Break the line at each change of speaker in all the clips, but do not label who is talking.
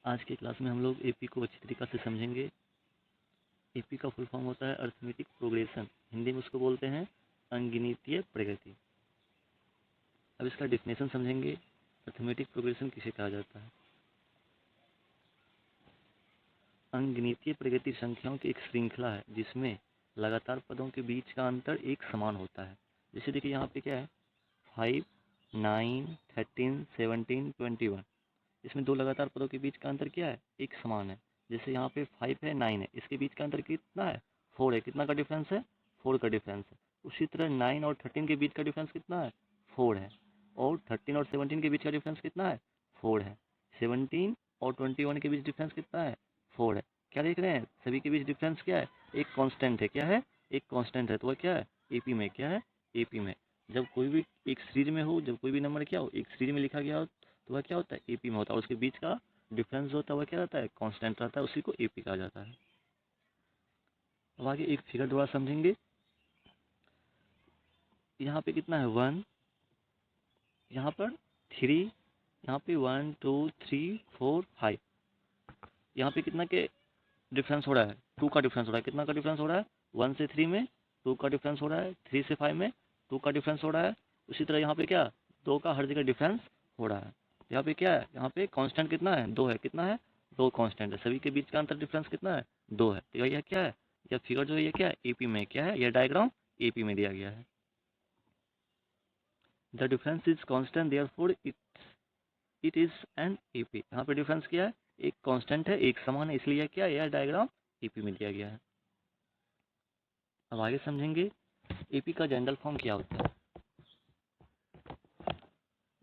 आज की क्लास में हम लोग एपी को अच्छी तरीक़ा से समझेंगे। एपी का फुल फॉर्म होता है अर्थमेटिक प्रोग्रेशन, हिंदी में उसको बोलते हैं अंगणितीय प्रगति। अब इसका डेफिनेशन समझेंगे, अर्थमेटिक प्रोग्रेशन किसे कहा जाता है। अंगणितीय प्रगति संख्याओं की एक श्रृंखला है जिसमें लगातार पदों के बीच का अंतर एक समान होता है। जैसे देखिए यहाँ पे क्या है, 5, 9, 13, 17, 21। इसमें दो लगातार पदों के बीच का अंतर क्या है, एक समान है। जैसे यहाँ पे 5 है, 9 है, इसके बीच का अंतर कितना है, 4 है। कितना का डिफरेंस है, 4 का डिफरेंस है। उसी तरह 9 और 13 के बीच का डिफरेंस कितना है, 4 है। और 13 और 17 के बीच का डिफरेंस कितना है, 4 है। 17 और 21 के बीच डिफरेंस कितना है, 4 है। क्या देख रहे हैं, सभी के बीच डिफरेंस क्या है, एक कांस्टेंट है। क्या है, एक कांस्टेंट है। तो वह क्या है, एपी में क्या है, एपी में जब कोई भी एक सीरीज में हो, जब कोई भी नंबर क्या हो एक सीरीज में लिखा गया हो, तो वह क्या होता है, एपी में होता है। और उसके बीच का डिफरेंस होता है वह क्या रहता है, कांस्टेंट रहता है, उसी को एपी कहा जाता है। अब आगे एक फिगर द्वारा समझेंगे। यहाँ पे कितना है, 1, यहाँ पर 3, यहाँ पे 1, 2, 3, 4, 5। यहाँ पे कितना के डिफरेंस हो रहा है, 2 का डिफरेंस हो रहा है। कितना का डिफरेंस हो रहा है, 1 से 3 में 2 का डिफरेंस हो रहा है, 3 से 5 में 2 का डिफरेंस हो रहा है। उसी तरह यहाँ पे क्या, 2 का हर जगह डिफरेंस हो रहा है। यहाँ पे क्या है, यहाँ पे कांस्टेंट कितना है, 2 है। कितना है, 2 कांस्टेंट है। सभी के बीच का अंतर डिफरेंस कितना है, 2 है। तो यह क्या है, यह फिगर जो है ये क्या है, एपी में क्या है, यह डायग्राम एपी में दिया गया है। The difference is constant therefore it is an AP. यहाँ पे डिफरेंस क्या है, एक कांस्टेंट है, एक समान है, इसलिए क्या है, यह डायग्राम एपी में दिया गया है। अब आगे समझेंगे एपी का जनरल फॉर्म क्या होता है।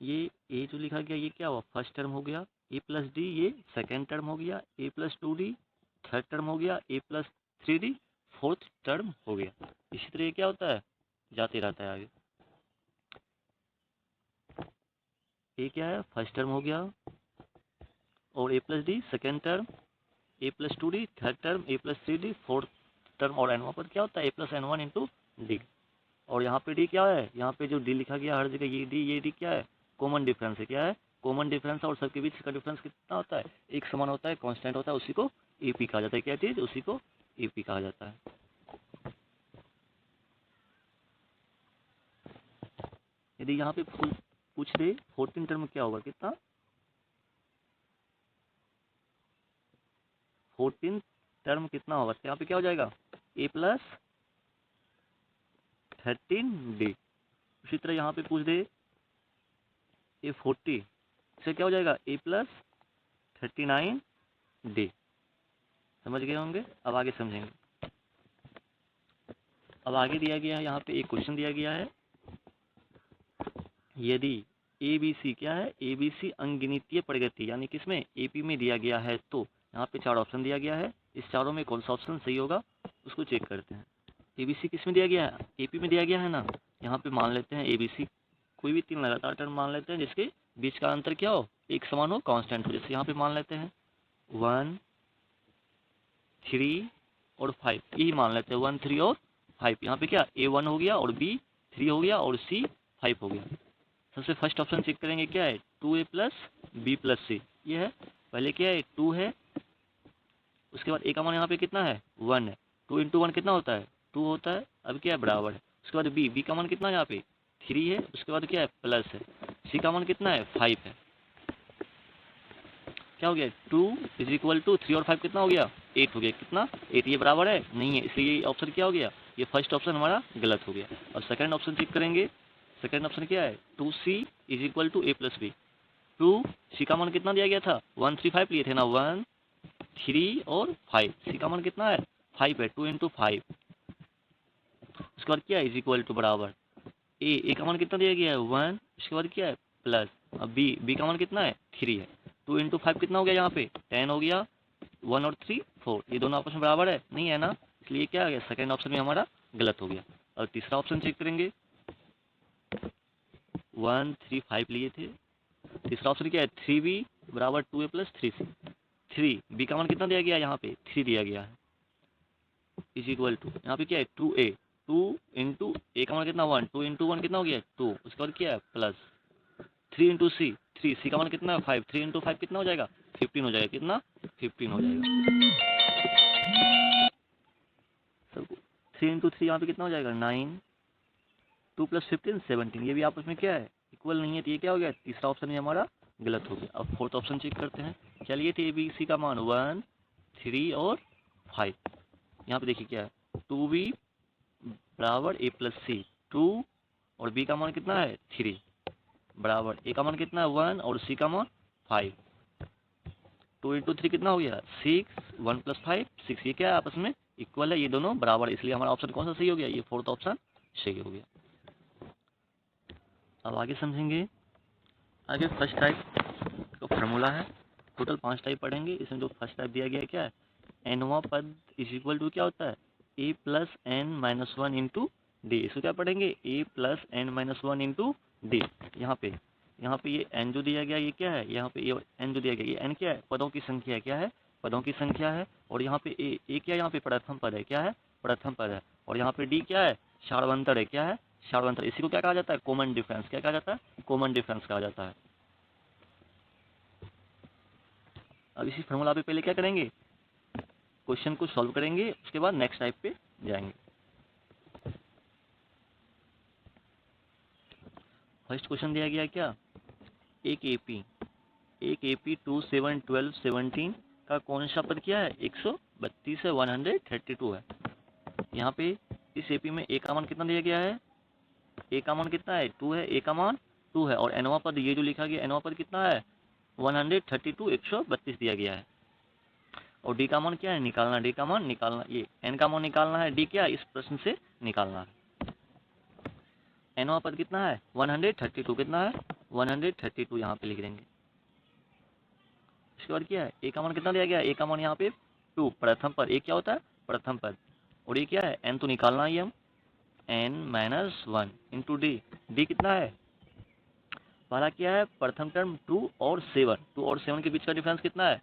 ये ए जो लिखा गया ये क्या हुआ, फर्स्ट टर्म हो गया। ए प्लस डी ये सेकेंड टर्म हो गया। ए प्लस 2d थर्ड टर्म हो गया। ए प्लस 3d फोर्थ टर्म हो गया। इसी तरह ये क्या होता है, जाते रहता है आगे। ए क्या है, फर्स्ट टर्म हो गया, और ए प्लस डी सेकेंड टर्म, ए प्लस 2d थर्ड टर्म, ए प्लस 3d फोर्थ टर्म, और एन पर क्या होता है, ए प्लस n1 इंटू डी। और यहाँ पे डी क्या है, यहाँ पे जो डी लिखा गया हर जगह ये डी क्या है, कॉमन डिफरेंस है। क्या है, कॉमन डिफरेंस है। और सबके बीच का डिफरेंस कितना होता है, एक समान होता है, कांस्टेंट होता है, उसी को एपी कहा जाता है। क्या चीज, उसी को एपी कहा जाता है। यदि यहाँ पे पूछ दे 14 टर्म क्या होगा, कितना, 14 टर्म कितना होगा, तो यहाँ पे क्या हो जाएगा, ए प्लस 13d। उसी तरह यहाँ पे पूछ दे ए 40, से क्या हो जाएगा, ए प्लस 39d। समझ गए होंगे। अब आगे समझेंगे। अब आगे दिया गया है, यहाँ पे एक क्वेश्चन दिया गया है। यदि ए बी सी क्या है, ए बी सी अंगणितीय प्रगति यानी किसमें, एपी में दिया गया है, तो यहाँ पे 4 ऑप्शन दिया गया है। इस चारों में कौन सा ऑप्शन सही होगा उसको चेक करते हैं। ए बी सी किस में दिया गया है, एपी में दिया गया है ना। यहाँ पे मान लेते हैं ए बी सी कोई भी 3 लगातार टर्म मान लेते हैं जिसके बीच का अंतर क्या हो, एक समान हो, कांस्टेंट हो। जैसे यहाँ पे मान लेते हैं 1, 3 और 5, यही मान लेते हैं 1, 3 और 5। यहाँ पे क्या, ए 1 हो गया, और बी 3 हो गया, और सी 5 हो गया। सबसे फर्स्ट ऑप्शन चेक करेंगे, क्या है, 2a प्लस बी प्लस सी। ये है, पहले क्या है, 2 है, उसके बाद a का मान यहाँ पे कितना है, 1 है। 2 इंटू 1 कितना होता है, 2 होता है। अब क्या है, बराबर है। उसके बाद b का मान कितना है, यहाँ पे 3 है। उसके बाद क्या है, प्लस है। c का मान कितना है, 5 है। क्या हो गया, 2 इज इक्वल टू 3 और 5 कितना हो गया, 8 हो गया। कितना, 8। ये बराबर है, नहीं है, इसलिए ये ऑप्शन क्या हो गया, ये फर्स्ट ऑप्शन हमारा गलत हो गया। और सेकंड ऑप्शन चेक करेंगे। सेकंड ऑप्शन क्या है, 2c is equal to a plus B. 2c का मान कितना दिया गया था, 1, 3, 5 लिए थे ना, 1, 3 और 5। c का मान कितना है, 5 है। 2 इंटू 5, उसके बाद क्या है, इज इक्वल टू बराबर a का मान कितना दिया गया है, 1। उसके बाद क्या है, प्लस। अब b का मान कितना है, 3 है। 2 इंटू 5 कितना हो गया, यहाँ पे 10 हो गया। 1 और 3 4, ये दोनों आपस में बराबर है, नहीं है ना, इसलिए क्या आ गया, सेकंड ऑप्शन में हमारा गलत हो गया। और तीसरा ऑप्शन चेक करेंगे। 1, 3, 5 लिए थे। तीसरा ऑप्शन क्या है, 3b बराबर 2a प्लस 3c। 3b का मान कितना दिया गया है, यहाँ पे 3 दिया गया है, इज इक्वल टू यहाँ पे क्या है, 2a। 2 इंटू a का मान कितना, 1। 2 इंटू 1 कितना हो गया, 2। उसके बाद क्या है, प्लस 3 इंटू सी। 3, सी का मान कितना है 5, 3 इंटू 5 कितना हो जाएगा 15 हो जाएगा, कितना 15 हो जाएगा। सबको 3 इंटू 3 यहाँ पे कितना हो जाएगा 9, 2 + 15 17, ये भी आपस में क्या है इक्वल नहीं है, तो ये क्या हो गया तीसरा ऑप्शन ही हमारा गलत हो गया। अब फोर्थ ऑप्शन चेक करते हैं। चलिए तो ए बी सी का मान 1, 3 और 5। यहाँ पे देखिए क्या है 2b बराबर a + c, 2 और b का मान कितना है 3 बराबर a का मान कितना है 1 और c का मान 5। 2 इंटू 3 कितना हो गया 6, 1 + 5 6, ये क्या है आपस में इक्वल है, ये दोनों बराबर, इसलिए हमारा ऑप्शन कौन सा सही हो गया, ये फोर्थ ऑप्शन सही हो गया। अब आगे समझेंगे। आगे फर्स्ट टाइप का फार्मूला है, टोटल 5 टाइप पढ़ेंगे। इसमें जो फर्स्ट टाइप दिया गया है क्या है एनवा पद इज इक्वल टू क्या होता है a + n - 1 इंटू डी। इसको क्या पढ़ेंगे a + n - 1 इंटू डी। यहाँ पे ये n जो दिया गया ये क्या है, यहाँ पे ये n जो दिया गया ये n क्या है पदों की संख्या है, क्या है पदों की संख्या है। और यहाँ पे a क्या, यहाँ पे प्रथम पद है, क्या है प्रथम पद है। और यहाँ पे d क्या है सार्वंतर है, क्या है सार्वंतर। इसी को क्या कहा जाता है कॉमन डिफरेंस, क्या कहा जाता है कॉमन डिफरेंस कहा जाता है। अब इसी फार्मूला पे पहले क्या करेंगे क्वेश्चन को सॉल्व करेंगे, उसके बाद नेक्स्ट टाइप पे जाएंगे। फर्स्ट क्वेश्चन दिया गया क्या एक एपी 2 7 12 17 का कौन सा पद क्या है 132 है 132 है। यहाँ पे इस एपी में ए का मान कितना दिया गया है, ए का मान कितना है 2 है, ए का मान 2 है। और एनवा पद ये जो लिखा गया एनवा पद कितना है 132 132 दिया गया है। और डी का मान क्या है निकालना, डी का मान निकालना, ये एन का मान निकालना है, डी क्या इस प्रश्न से निकालना है। एनवा पद कितना है 132, कितना है 132 यहाँ पे लिख देंगे। इसके बाद क्या है ए का मान कितना दिया गया, ए का मान यहाँ पे 2 प्रथम पद, ए क्या होता है प्रथम पद। और ये क्या है एन तो निकालना ही हम, n - 1 इंटू डी, डी कितना है पहला क्या है प्रथम टर्म 2 और 7, 2 और 7 के बीच का डिफरेंस कितना है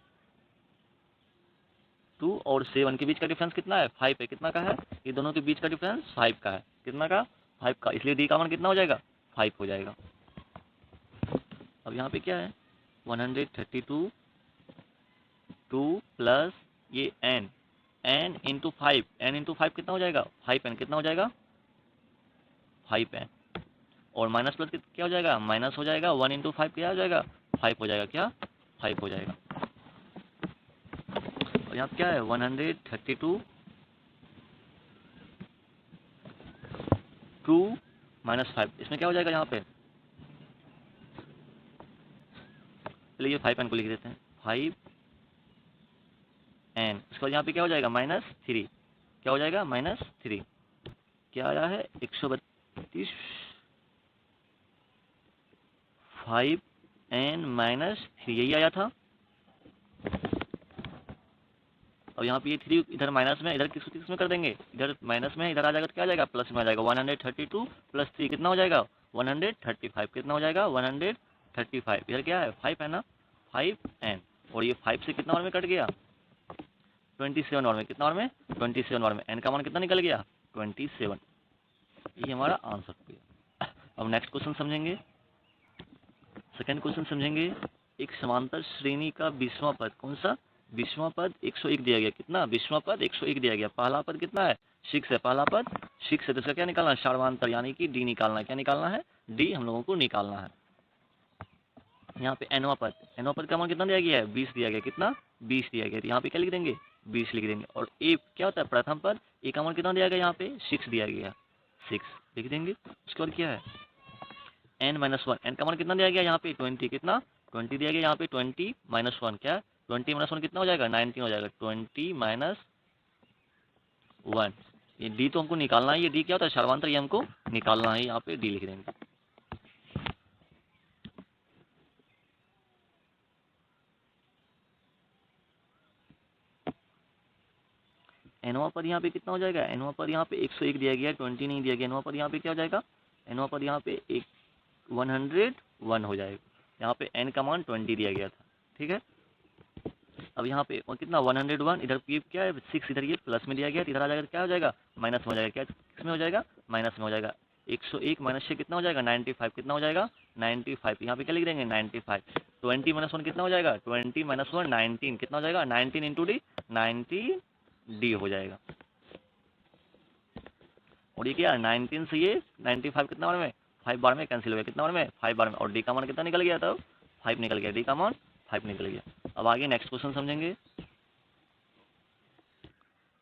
2 और 7 के बीच का डिफरेंस कितना है 5 है, कितना का है ये दोनों के बीच का डिफरेंस 5 का है, कितना का 5 का, इसलिए डी का मान कितना हो जाएगा 5 हो जाएगा। अब यहाँ पे क्या है 132 2 प्लस ये n इंटू 5, n इंटू 5 कितना हो जाएगा 5n, कितना हो जाएगा 5n। और माइनस प्लस क्या हो जाएगा माइनस हो जाएगा, 1 इंटू 5 क्या हो जाएगा 5 हो जाएगा, क्या 5 हो जाएगा। और यहाँ क्या है 132 2 - 5, इसमें क्या हो जाएगा यहाँ पे चलिए ये 5n को लिख देते हैं 5n। उसके बाद यहाँ पे क्या हो जाएगा -3, क्या हो जाएगा -3, क्या आया है 132 5n - 3 यही आया था। अब यहाँ पे ये 3 इधर माइनस में, इधर किस में कर देंगे, इधर माइनस में, इधर आ जाएगा तो क्या आ जाएगा प्लस में आ जाएगा। 132 + 3 कितना हो जाएगा 135, कितना हो जाएगा 135। इधर क्या है 5 है ना 5n, और ये 5 से कितना और में कट गया 27 और में, कितना और में 27 और में, n का मान कितना निकल गया 27। ये हमारा आंसर हो गया। अब नेक्स्ट क्वेश्चन समझेंगे, सेकंड क्वेश्चन समझेंगे। एक समांतर श्रेणी का 20वां पद, कौन सा 20वां पद 101 दिया गया, कितना 20वां पद 101 दिया गया। पहला पद कितना है 6 है, पहला पद 6 है, तो इसका क्या निकालना है सार्वधातुक यानी कि डी निकालना है, क्या निकालना है डी हम लोगों को निकालना है। यहाँ पे एनवा पद का मान कितना दिया गया है 20 दिया गया, कितना 20 दिया गया, तो यहाँ पे क्या लिख देंगे 20 लिख देंगे। और ए क्या होता है प्रथम पद, ए का मान कितना दिया गया यहाँ पे 6 दिया गया, 6 लिख देंगे। उसके बाद क्या है n - 1, n का मान कितना दिया गया यहाँ पे 20, कितना 20 दिया गया यहाँ पे 20 - 1, क्या 20 - 1 कितना हो जाएगा 19 हो जाएगा, 20 - 1। ये डी तो हमको निकालना है, ये डी क्या होता है सार्वधातुक, ये हमको निकालना है, यहाँ पे डी लिख देंगे। एनवा पर यहाँ पे कितना हो जाएगा, एनवा पर यहाँ पे 101 दिया गया 20 नहीं दिया गया, एनवा पर यहाँ पे क्या हो जाएगा एनवा पर यहाँ पे 101 हो जाएगा। यहाँ पे n का मान 20 दिया गया था, ठीक है। अब यहाँ पे कितना 101, इधर पी क्या है 6, इधर ये प्लस में दिया गया, इधर आ जाएगा तो क्या हो जाएगा माइनस में हो जाएगा, क्या किस में हो जाएगा माइनस में हो जाएगा। 101 माइनस 6 कितना हो जाएगा 95, कितना हो जाएगा 95। यहाँ पे क्या लिख देंगे 95। 20 माइनस 1 कितना हो जाएगा 20 माइनस 1 19, कितना हो जाएगा 19 इंटू डी 19 डी हो जाएगा। और ये क्या 19 से ये 95 कितना बार में 5 बार में कैंसिल हो गया, कितना बार में 5 बार में, और डी का मान कितना निकल गया तब 5 निकल गया, डी का मान 5 निकल गया। अब आगे नेक्स्ट क्वेश्चन समझेंगे।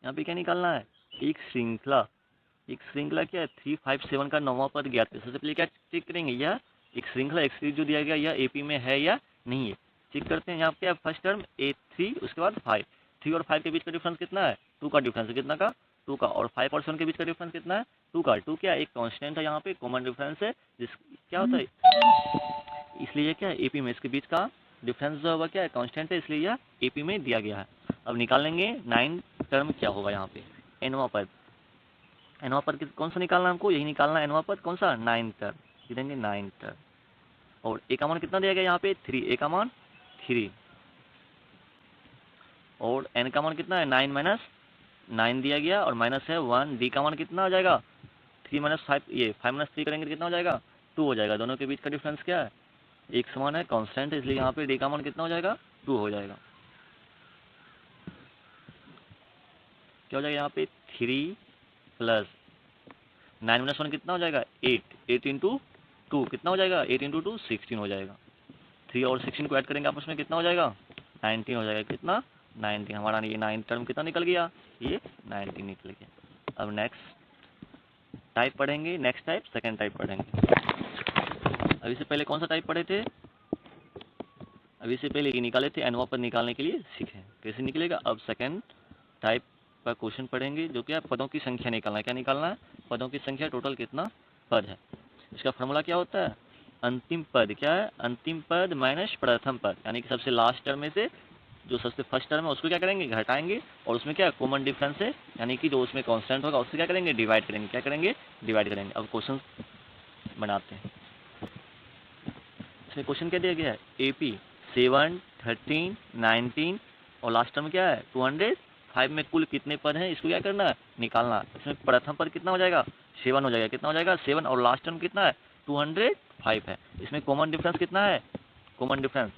यहाँ पे क्या निकालना है, एक श्रृंखला क्या है 3 5 7 का 9वां पद ज्ञात है। सबसे पहले क्या चेक करेंगे, यह एक श्रृंखला एक सीरीज जो दिया गया यह एपी में है या नहीं है, चेक करते हैं। यहाँ पे फर्स्ट टर्म A3 उसके बाद 5, 3 और 5 के बीच का डिफरेंस कितना है 2 का डिफरेंस है, कितना का 2 का, और 5 और 7 के बीच का डिफरेंस कितना है 2 का। 2 क्या एक कांस्टेंट है, यहाँ पे कॉमन डिफरेंस है जिस क्या होता है, इसलिए क्या है एपी में इसके बीच का डिफरेंस जो है क्या है कांस्टेंट है, इसलिए यह एपी में दिया गया है। अब निकालेंगे 9 टर्म क्या होगा, यहाँ पे एनवा पद कौन सा निकालना है हमको, यही निकालना है एनवा पद कौन सा 9 टर्म, देंगे 9 टर्म। और ए का मान कितना दिया गया यहाँ पे 3, ए का मान 3, और एन का मान कितना है 9 माइनस 9 दिया गया और माइनस है 1, डी का मान कितना हो जाएगा 3 माइनस 5, ये 5 माइनस 3 करेंगे तो कितना हो जाएगा 2 हो जाएगा। दोनों के बीच का डिफरेंस क्या है एक समान है, कांस्टेंट है, इसलिए यहाँ पे डी का मान कितना हो जाएगा 2 हो जाएगा। क्या हो जाएगा यहाँ पे 3 प्लस 9 माइनस 1 कितना हो जाएगा 8 इंटू 2 कितना हो जाएगा 8 इंटू 2 16 हो जाएगा। 3 और 16 को ऐड करेंगे आपस में कितना हो जाएगा 19 हो जाएगा, कितना 19। हमारा ये 9 टर्म कितना निकल गया, ये 19 निकल गया। अब नेक्स्ट टाइप पढ़ेंगे, नेक्स्ट टाइप सेकंड टाइप पढ़ेंगे। अभी से पहले कौन सा टाइप पढ़े थे, अभी से पहले ये निकाले थे एनवा पद निकालने के लिए सीखे कैसे निकलेगा। अब सेकंड टाइप का क्वेश्चन पढ़ेंगे जो क्या पदों की संख्या निकालना है, क्या निकालना है पदों की संख्या, टोटल कितना पद है। इसका फॉर्मूला क्या होता है, अंतिम पद क्या है अंतिम पद माइनस प्रथम पद, यानी कि सबसे लास्ट टर्म में से जो सबसे फर्स्ट टर्म है उसको क्या करेंगे घटाएंगे, और उसमें क्या कॉमन डिफरेंस है यानी कि जो उसमें कांस्टेंट होगा उससे क्या करेंगे डिवाइड करेंगे, क्या करेंगे डिवाइड करेंगे। अब क्वेश्चन बनाते हैं। इसमें क्वेश्चन क्या दिया गया है AP 7 13 19 और लास्ट टर्म क्या है 205 में कुल कितने पद हैं इसको क्या करना है निकालना। इसमें प्रथम पद कितना हो जाएगा 7 हो जाएगा, कितना हो जाएगा 7, और लास्ट टर्म कितना है 205 है। इसमें कॉमन डिफरेंस कितना है, कॉमन डिफरेंस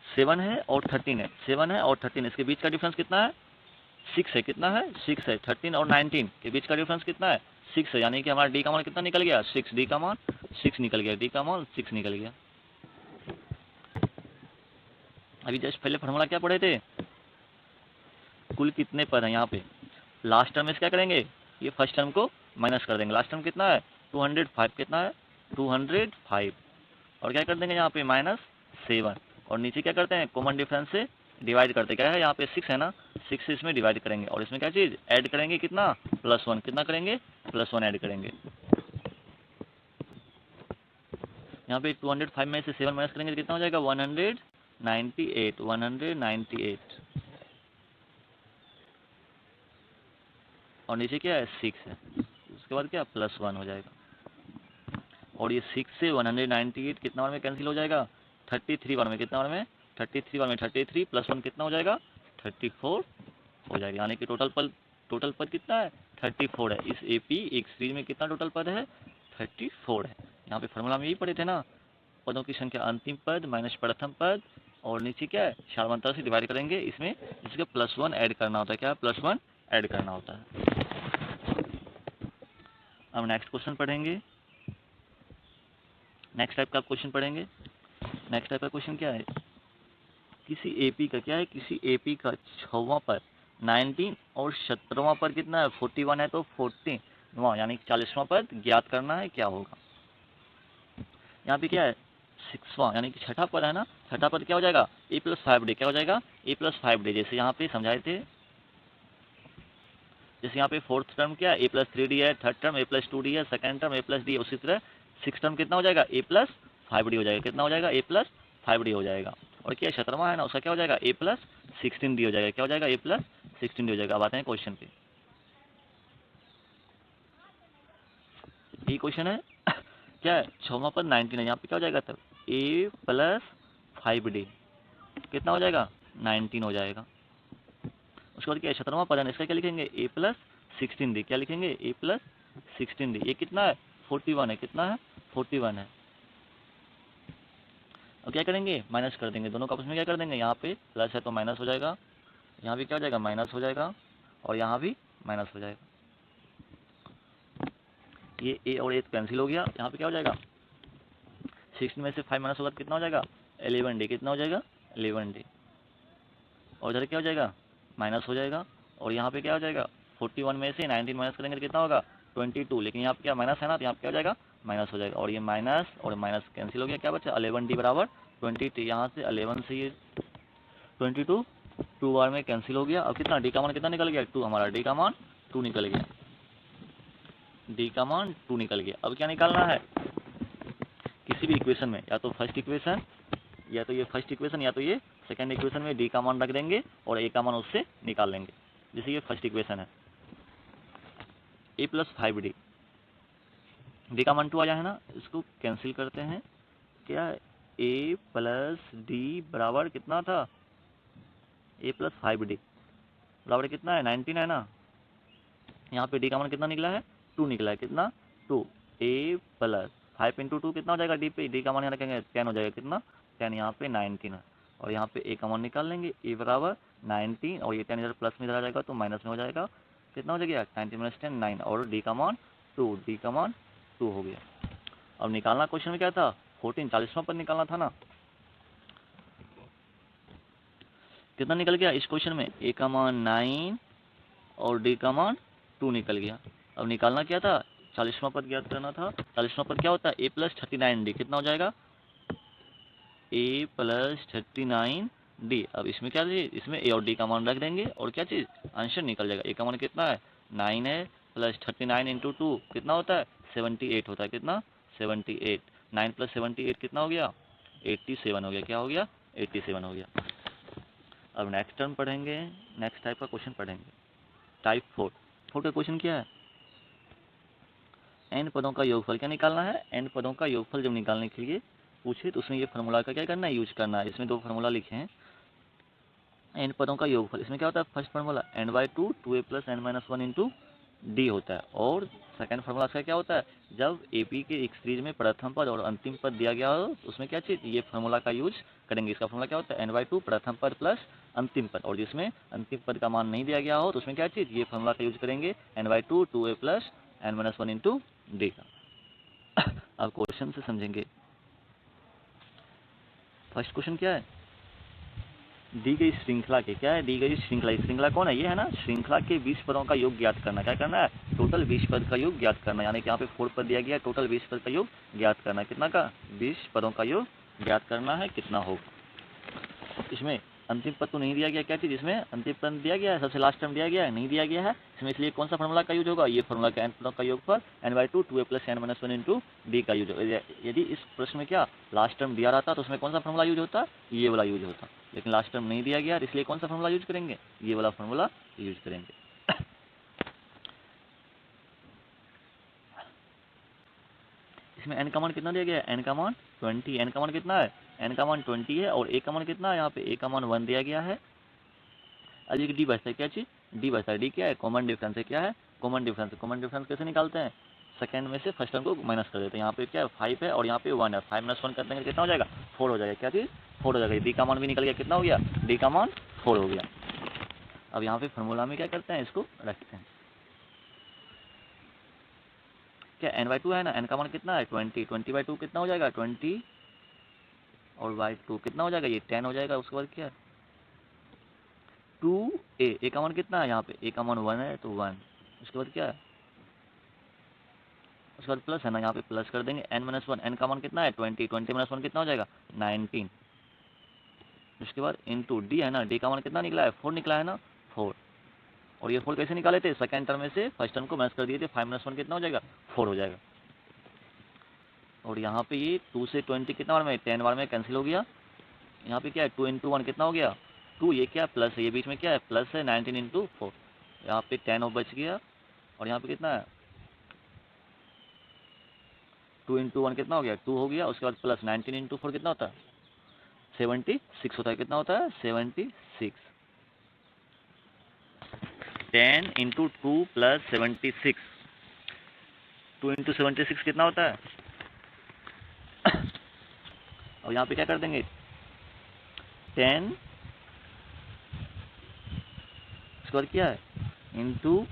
7 है और 13 है, 7 है और 13, इसके बीच का डिफरेंस कितना है 6 है, कितना है 6 है। 13 और 19 के बीच का डिफरेंस कितना है 6 है, यानी कि हमारा डी का मान कितना निकल गया 6, डी का मान 6 निकल गया, डी का मान 6 निकल गया। अभी जस्ट पहले फॉर्मूला क्या पढ़े थे, कुल कितने पद हैं, यहाँ पे लास्ट टर्म में क्या करेंगे ये फर्स्ट टर्म को माइनस कर देंगे, लास्ट टर्म कितना है 205, कितना है 205, और क्या कर देंगे यहाँ पे माइनस 7, और नीचे क्या करते हैं कॉमन डिफरेंस से डिवाइड करते, क्या है यहाँ पे 6 है ना, 6 से इसमें डिवाइड करेंगे, और इसमें क्या चीज़ ऐड करेंगे कितना +1, कितना करेंगे +1 ऐड करेंगे। यहाँ पे 205 में से 7 माइनस करेंगे तो कितना हो जाएगा 198, 198, और नीचे क्या है 6 है, उसके बाद क्या +1 हो जाएगा, और ये 6 से 198 कितना बार में कैंसिल हो जाएगा 33 बार में, कितना बार में 33 बार में, 33 +1 कितना हो जाएगा 34 हो जाएगा, यानी कि टोटल पद कितना है 34 है। इस AP एक सीरीज में कितना टोटल पद है 34 है। यहाँ पे फॉर्मूला में यही पढ़े थे ना, पदों की संख्या अंतिम पद माइनस प्रथम पद, और नीचे क्या है सामान्यता से डिवाइड करेंगे, इसमें इसका +1 ऐड करना होता है, क्या +1 ऐड करना होता है। अब नेक्स्ट क्वेश्चन पढ़ेंगे, नेक्स्ट टाइप का क्वेश्चन पढ़ेंगे। नेक्स्ट टाइप का क्वेश्चन क्या है, किसी AP का क्या है, किसी AP का 6वां पद 19 और 17वां पद कितना है 41 है, तो 14वां यानी 40वां पद ज्ञात करना है, क्या होगा। यहाँ पे क्या है 6वां यानी कि छठा पद है ना, छठा पद क्या हो जाएगा A+5D, क्या हो जाएगा A+5D, जैसे यहाँ पे समझाए थे, जैसे यहाँ पे फोर्थ टर्म क्या है A+3D है, थर्ड टर्म A+2D है, सेकंड टर्म A+D है, उसी तरह सिक्स टर्म कितना हो जाएगा A+5D हो जाएगा, कितना हो जाएगा A+5D हो जाएगा। और क्या 17वां है ना उसका क्या हो जाएगा A+16D हो जाएगा, क्या हो जाएगा A+16D हो जाएगा। अब आते हैं क्वेश्चन पे, यही क्वेश्चन है क्या है 6वां पद 19 है, यहाँ पे क्या हो जाएगा तब A+5D कितना हो जाएगा 19 हो जाएगा। उसके बाद क्या 17वां पद है इसका क्या लिखेंगे 16d, क्या लिखेंगे a प्लस 16d, ये कितना है 41 है, कितना है 41 है। अब क्या करेंगे माइनस कर देंगे, दोनों का आपस में क्या कर देंगे, यहाँ पे प्लस है तो माइनस हो जाएगा, यहाँ भी क्या हो जाएगा माइनस हो जाएगा, और यहाँ भी माइनस हो जाएगा। ये a और a कैंसिल हो गया, यहाँ पे क्या हो जाएगा 16 में से 5 माइनस होगा तो कितना हो जाएगा 11d, कितना हो जाएगा 11d, और इधर क्या हो जाएगा माइनस हो जाएगा, और यहाँ पे क्या हो जाएगा 41 में से 19 माइनस करेंगे तो कितना होगा 22, लेकिन यहाँ पे क्या माइनस है ना, तो यहाँ पे क्या हो जाएगा माइनस हो जाएगा, और ये माइनस और माइनस कैंसिल हो गया, क्या बचा 11d बराबर 20, यहाँ से 11 से ये 22 2 बार में कैंसिल हो गया। अब कितना डी का मान कितना निकल गया 2, हमारा डी का मान 2 निकल गया, डी का मान 2 निकल गया। अब क्या निकालना है किसी भी इक्वेशन में, या तो फर्स्ट इक्वेशन, या तो ये फर्स्ट इक्वेशन, या तो ये सेकंड इक्वेशन में डी का मान रख देंगे और ए का मान उससे निकाल लेंगे। जैसे ये फर्स्ट इक्वेशन है a प्लस 5d, डी का मान 2 आया है ना, इसको कैंसिल करते हैं, क्या a प्लस डी बराबर कितना था a प्लस 5d बराबर कितना है 19 है ना, यहाँ पे डी का मान कितना निकला है 2 निकला है, कितना 2, a प्लस 5 इंटू 2 कितना हो जाएगा डी पे, डी का मान यहाँ रखेंगे 10 हो जाएगा, कितना 10, यहाँ पे 19 है, और यहाँ पे a का मान निकाल लेंगे, a बराबर 19, और ये 10 इधर प्लस में इधर आ जाएगा तो माइनस में हो जाएगा, कितना हो जाएगा 19 माइनस 10 9, और डी का मान 2, डी का मान 2 हो गया। अब निकालना क्वेश्चन में क्या था 14, 40वां पद निकालना था ना, कितना निकल गया इस क्वेश्चन में, a का मान 9 और डी का मान 2 निकल गया। अब निकालना क्या था 40वां पद ज्ञात करना था, 40वां पद क्या होता है a प्लस 39d, कितना हो जाएगा a प्लस 39d। अब इसमें क्या चीज, इसमें a और d का मान रख देंगे और क्या चीज आंसर निकल जाएगा। a का मान कितना है 9 है, प्लस 39 इंटू 2 कितना होता है 78 होता है, कितना 78, 9 प्लस 78 कितना हो गया 87 हो गया, क्या हो गया 87 हो गया। अब नेक्स्ट टर्म पढ़ेंगे, नेक्स्ट टाइप का क्वेश्चन पढ़ेंगे, टाइप 4 का क्वेश्चन क्या है, एन पदों का योगफल क्या निकालना है, एन पदों का योगफल जब निकालने के लिए पूछे तो उसमें ये फार्मूला का क्या करना है यूज करना है। इसमें दो फार्मूला लिखे हैं, एन पदों का योगफल, इसमें क्या होता है first formula n/2 2a plus n minus 1 into D होता है, और सेकंड फार्मूला इसका क्या होता है जब एपी के एक सीरीज में प्रथम पद और अंतिम पद दिया गया हो तो उसमें क्या चीज ये फार्मूला का यूज करेंगे। इसका फार्मूला क्या होता है n/2 प्रथम पद प्लस अंतिम पद, और जिसमें अंतिम पद का मान नहीं दिया गया हो तो उसमें क्या चीज ये फार्मूला का यूज करेंगे n/2 2a plus n minus 1 into D का। अब क्वेश्चन से समझेंगे, फर्स्ट क्वेश्चन क्या है, दी गई श्रृंखला के, क्या है दी गई श्रृंखला, श्रृंखला कौन है ये है ना, श्रृंखला के 20 पदों का योग ज्ञात करना, क्या करना है टोटल 20 पद का योग ज्ञात करना, यानी कि यहाँ पे 4 पद दिया गया, टोटल 20 पद का योग ज्ञात करना है, कितना का 20 पदों का योग ज्ञात करना है, कितना होगा। इसमें अंतिम पद तो नहीं दिया गया, क्या चीज इसमें अंतिम पद दिया गया है, सबसे लास्ट टर्म दिया गया है नहीं दिया गया है इसमें, इसलिए कौन सा फार्मूला का यूज होगा ये फार्मूला का एन पदों का योग पर n/2 2a plus n minus 1 into D का यूज होगा। यदि इस प्रश्न में क्या लास्ट टर्म दिया रहता तो उसमें कौन सा फार्मूला यूज होता ये वाला यूज होता, लेकिन लास्ट टर्म नहीं दिया गया इसलिए कौन सा फार्मूला यूज करेंगे ये वाला फार्मूला यूज करेंगे। इसमें n का मान कितना दिया गया है, n का मान 20, n का मान कितना है n का मान 20 है, और a का मान कितना है यहाँ पे a का मान 1 दिया गया है। अब ये डी बचता है, क्या चीज डी बचता है, डी क्या है कॉमन डिफरेंस है, क्या है कॉमन डिफरेंस, कॉमन डिफरेंस कैसे निकालते हैं सेकंड में से फर्स्ट टर्म को माइनस कर देते हैं, यहाँ पे क्या है 5 है और यहाँ पे 1 है, 5 माइनस 1 करते हैं कितना हो जाएगा 4 हो जाएगा, क्या चीज 4 हो जाएगा, डी का मान भी निकल गया, कितना हो गया डी का मान 4 हो गया। अब यहाँ पे फॉर्मूला में क्या करते हैं इसको रखते हैं, क्या n/2 है ना, n का मान कितना है 20, 20/2 कितना हो जाएगा 20, और y2 कितना हो जाएगा ये 10 हो जाएगा। उसके बाद क्या 2a, a का मान कितना है यहाँ पे a का मान 1 है तो 1, उसके बाद क्या है उसके बाद प्लस है ना, यहाँ पे प्लस कर देंगे n माइनस 1, n का मान कितना है 20, 20 माइनस 1 कितना हो जाएगा 19, उसके बाद इंटू डी है ना, डी का मान कितना निकला है 4 निकला है ना 4, और ये 4 कैसे निकाले थे सेकंड टर्म में से फर्स्ट टर्म को माइनस कर दिए थे, 5 माइनस 1 कितना हो जाएगा 4 हो जाएगा। और यहाँ पे ये 2 से 20 कितना बार में 10 बार में कैंसिल हो गया, यहाँ पे क्या है 2 इंटू 1 कितना हो गया 2, ये क्या प्लस है, ये बीच में क्या है प्लस है 19 इंटू 4, यहाँ पे 10 बच गया, और यहाँ पे कितना है 2 इंटू 1 कितना हो गया 2 हो गया, उसके बाद प्लस 19 इंटू 4 कितना होता है 76 होता है, कितना होता है 76। 10 इंटू 2 प्लस 76, 2 इंटू 76 कितना होता है? और यहाँ पे क्या कर देंगे 10, उसके बाद क्या है इंटू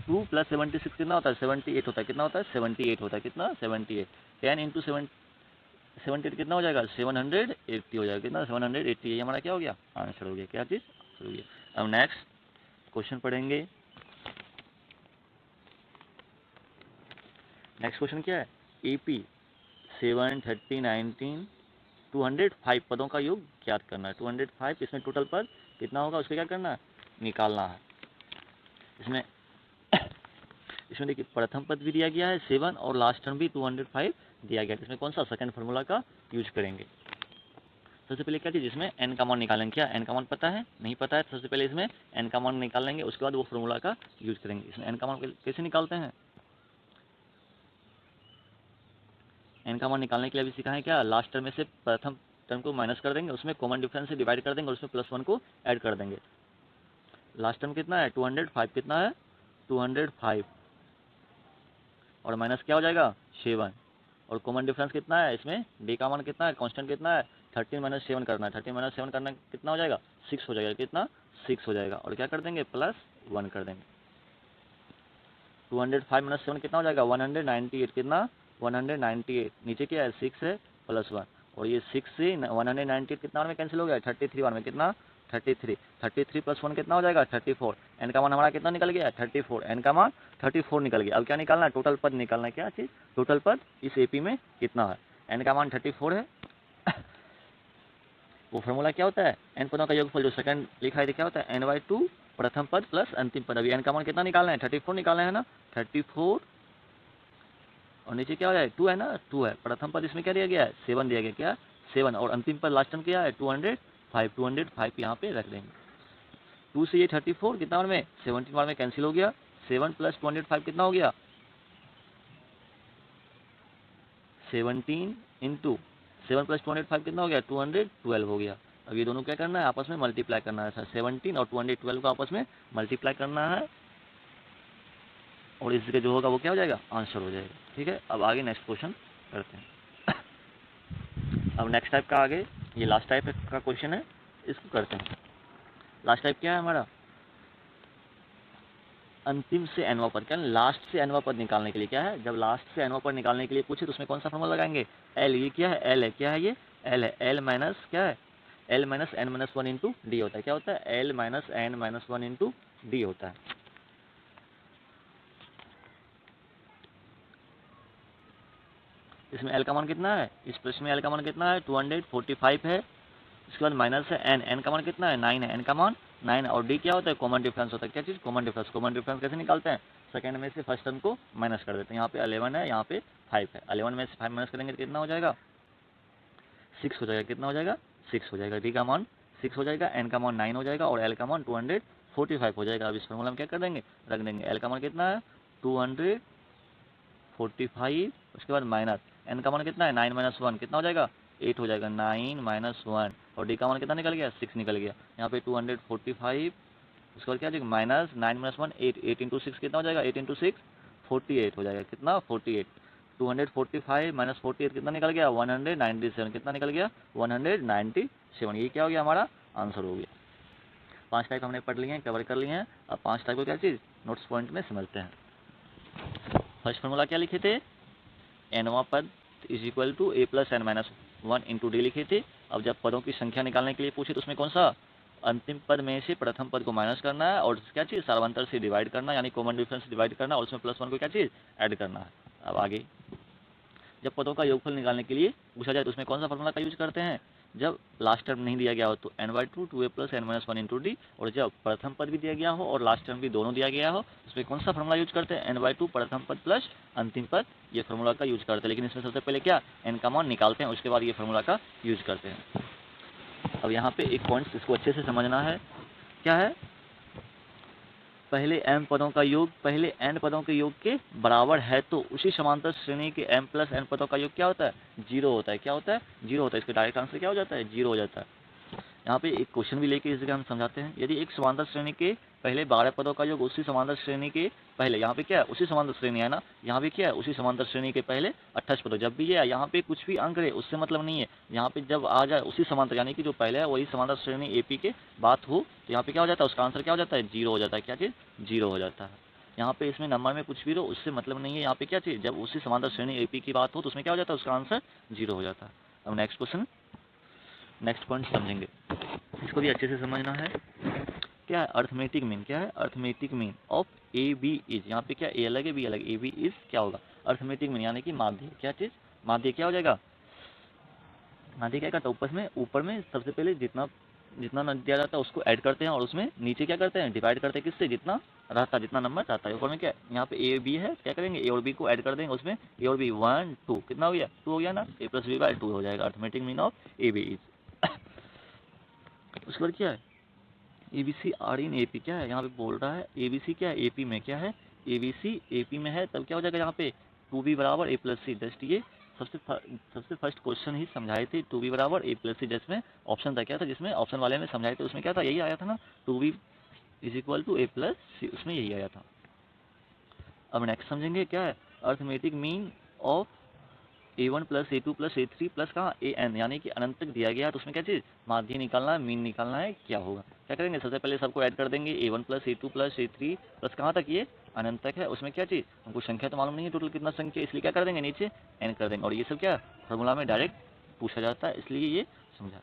2 प्लस 76 कितना होता है? 78 होता है। कितना होता है? 78 होता है। कितना? 78। 10 इंटू 78 कितना हो जाएगा? 780 हो जाएगा। कितना? 780। ये हमारा क्या हो गया? आंसर हो गया। क्या चीज़ हो गया? अब नेक्स्ट क्वेश्चन पढ़ेंगे। नेक्स्ट क्वेश्चन क्या है? AP 7, 30, 19, 205 पदों का योग ज्ञात करना है। 205 इसमें टोटल पद कितना होगा उसको क्या करना है? निकालना है। इसमें देखिए प्रथम पद भी दिया गया है 7 और लास्ट टर्म भी 205 दिया गया है। इसमें कौन सा सेकंड फार्मूला का यूज करेंगे? सबसे पहले क्या चीज़ इसमें एन का मान निकालेंगे। क्या एन का मान पता है? नहीं पता है। सबसे पहले इसमें एन का मान निकाल लेंगे, उसके बाद वो फार्मूला का यूज करेंगे। इसमें एन का मान कैसे निकालते हैं? एन का मान निकालने के लिए अभी सीखा है क्या? लास्ट टर्म में से प्रथम टर्म को माइनस कर देंगे, उसमें कॉमन डिफरेंस से डिवाइड कर देंगे और उसमें +1 को ऐड कर देंगे। लास्ट टर्म कितना है? 205। कितना है? 205 और माइनस क्या हो जाएगा? 7 और कॉमन डिफरेंस कितना है? इसमें डी का मान कितना है? कांस्टेंट कितना है? 13 - 7 करना है। 13 - 7 करना कितना हो जाएगा? 6 हो जाएगा। कितना? 6 हो जाएगा। और क्या कर देंगे? +1 कर देंगे। 205 - 7 कितना हो जाएगा? 198। कितना? 198। नीचे क्या है? 6 है +1 और ये 6 से 198 कितना बार में कैंसिल हो गया? 33 बार में। कितना? 33। 33 + 1 कितना हो जाएगा? 34। एन का मान हमारा कितना निकल गया? 34। एन का मान 34 निकल गया। अब क्या निकालना है? टोटल पद निकालना है। क्या चीज़? टोटल पद इस एपी में कितना है? एन का मान 34 है। वो फॉर्मूला क्या होता है? एन पदों का योगफल जो सेकंड लिखा है क्या होता है? n/2 प्रथम पद प्लस अंतिम पद। अभी एन का मान कितना निकालना है? 34 निकालना है ना। 34 और नीचे क्या हो जाए? 2 है ना। 2 है। प्रथम पद इसमें क्या दिया गया है? 7 दिया गया। क्या? 7 और अंतिम पद लास्ट टर्म क्या है? 205। 205 यहाँ पे रख देंगे। 2 से ये 34 कितना बार में? 17 बार में कैंसिल हो गया। 7 + 205 कितना हो गया? 17 इंटू 7 + 205 कितना हो गया? 212 हो गया। अब ये दोनों क्या करना है? आपस में मल्टीप्लाई करना है। 17 और 212 को आपस में मल्टीप्लाई करना है और इसके जो होगा वो क्या हो जाएगा? आंसर हो जाएगा। ठीक है। अब आगे नेक्स्ट क्वेश्चन करते हैं। अब नेक्स्ट टाइप का आगे ये लास्ट टाइप का क्वेश्चन है, इसको करते हैं। लास्ट टाइप क्या है हमारा? अंतिम से एनवा पद। क्या? लास्ट से एनवा पद निकालने के लिए क्या है? जब लास्ट से एनवा पद निकालने के लिए पूछे तो उसमें कौन सा फॉर्मूला लगाएंगे? एल। ये क्या है? एल है। क्या है ये? एल है। एल माइनस क्या है? L minus N minus 1 into D होता है। क्या होता है? L minus N minus 1 into D होता है। इसमें एल का मान कितना है? इस प्रश्न में एल का मान कितना है? 245 है। इसके बाद माइनस है एन। एन का मान कितना है? 9 है। एन का मान 9 और डी क्या होता है? कॉमन डिफरेंस होता है। क्या चीज़? Common difference. कॉमन डिफरेंस कैसे निकालते हैं? सेकंड में से फर्स्ट टर्म को माइनस कर देते हैं। यहाँ पे 11 है, यहाँ पे 5 है। 11 में से 5 माइनस करेंगे तो कितना हो जाएगा? 6 हो जाएगा। कितना हो जाएगा? 6 हो जाएगा। डी का मान 6 हो जाएगा, एन का मान 9 हो जाएगा और एल का मान 245 हो जाएगा। अब इस फॉर्मूला में क्या कर देंगे? रख देंगे। एल का मान कितना है? 245। उसके बाद माइनस एन का मान कितना है? 9 - 1 कितना हो जाएगा? 8 हो जाएगा। 9 - 1 और डी का मान कितना निकल गया? 6 निकल गया। यहाँ पे 245। उसके बाद क्या हो माइनस 9 - 1 8। 8 इंटू 6 कितना हो जाएगा? 8 इंटू 6 48 हो जाएगा। कितना? 48। 245 माइनस 48 कितना निकल गया? 197। कितना निकल गया? 197। ये क्या हो गया? हमारा आंसर हो गया। 5 टाइप हमने पढ़ लिए हैं, कवर कर लिए हैं। अब 5 टाइप को क्या चीज़ नोट्स पॉइंट में समझते हैं। फर्स्ट फॉर्मूला क्या लिखे थे? एनवा पद is equal to A plus N minus 1 into D लिखे थे। अब जब पदों की संख्या निकालने के लिए पूछे तो उसमें कौन सा? अंतिम पद में से प्रथम पद को माइनस करना है और क्या चीज़? सार्वंतर से डिवाइड करना, यानी कॉमन डिफरेंस से डिवाइड करना और उसमें +1 को क्या चीज़? ऐड करना है। अब आगे जब पदों का योगफल निकालने के लिए पूछा जाए तो उसमें कौन सा फॉर्मूला का यूज करते हैं? जब लास्ट टर्म नहीं दिया गया हो तो n/2 2a + n - 1 into D, और जब प्रथम पद भी दिया गया हो और लास्ट टर्म भी दोनों दिया गया हो उसमें कौन सा फॉर्मूला यूज करते हैं? n/2 प्रथम पद प्लस अंतिम पद, ये फॉर्मूला का यूज करते हैं। लेकिन इसमें सबसे पहले क्या? n का मान निकालते हैं, उसके बाद ये फॉर्मूला का यूज करते हैं। अब यहाँ पे एक पॉइंट इसको अच्छे से समझना है। क्या है? पहले m पदों का योग पहले n पदों के योग के बराबर है तो उसी समांतर श्रेणी के m + n पदों का योग क्या होता है? 0 होता है। क्या होता है? 0 होता है। इसका डायरेक्ट आंसर क्या हो जाता है? 0 हो जाता है। यहाँ पे एक क्वेश्चन भी लेके इस जगह हम समझाते हैं। यदि एक समांतर श्रेणी के पहले 12 पदों का योग उसी समांतर श्रेणी के पहले, यहाँ पे क्या है उसी समांतर श्रेणी है ना, यहाँ पे क्या है उसी समांतर श्रेणी के पहले 28 पदों, जब भी ये है यहाँ पे कुछ भी अंक रहे उससे मतलब नहीं है, यहाँ पे जब आ जाए उसी समांतर यानी कि जो पहले है वही समांतर श्रेणी एपी के बात हो तो यहाँ पे क्या हो जाता है, उसका आंसर क्या हो जाता है, जीरो हो जाता है। क्या चीज़, जीरो हो जाता है। यहाँ पे इसमें नंबर में कुछ भी रहो उससे मतलब नहीं है, यहाँ पे क्या चीज़, जब उसी समांतर श्रेणी एपी की बात हो तो उसमें क्या हो जाता है, उसका आंसर जीरो हो जाता है। अब नेक्स्ट क्वेश्चन, नेक्स्ट पॉइंट समझेंगे, इसको भी अच्छे से समझना है। क्या है अर्थमेटिक मीन, क्या है arithmetic mean of A B is, यहाँ पे क्या ए अलग है बी अलग, ए बी इज क्या होगा अर्थमेटिक मीन यानी कि माध्य, क्या चीज़ माध्य क्या हो जाएगा, माध्य क्या करता है ऊपर में सबसे पहले जितना जितना न दिया जाता है उसको ऐड करते हैं और उसमें नीचे क्या करते हैं, डिवाइड करते हैं किससे, जितना रहता है, जितना नंबर रहता है। ऊपर में क्या यहाँ पे ए बी है, क्या करेंगे ए और बी को ऐड कर देंगे, उसमें ए और बी 1 2 कितना हो गया, 2 हो गया ना, ए प्लस बी बाय 2 हो जाएगा arithmetic mean of A B is. उसके बाद क्या है A B C are in A P, क्या है यहाँ पे बोल रहा है ए बी सी क्या है ए पी में, क्या है A B C A P में है, तब क्या हो जाएगा यहाँ पे 2b बराबर ए प्लस सी। जस्ट ये सबसे फर्स्ट क्वेश्चन ही समझाए थे 2b बराबर ए प्लस सी, जिसमें ऑप्शन था क्या था, जिसमें ऑप्शन वाले में समझाए थे उसमें क्या था, यही आया था ना 2b is equal to A plus C, उसमें यही आया था। अब नेक्स्ट समझेंगे क्या है arithmetic mean of a1 plus a2 plus a3 plus कहाँ an, यानी कि अनंत तक दिया गया है तो उसमें क्या चीज़ माध्य निकालना है, मीन निकालना है, क्या होगा, क्या करेंगे सबसे पहले सबको ऐड कर देंगे a1 plus a2 plus a3 plus कहाँ तक ये अनंत तक है, उसमें क्या चीज़ हमको संख्या तो मालूम नहीं है टोटल कितना संख्या, इसलिए क्या कर देंगे नीचे n कर देंगे, और ये सब क्या फॉर्मूला में डायरेक्ट पूछा जाता है इसलिए ये समझा।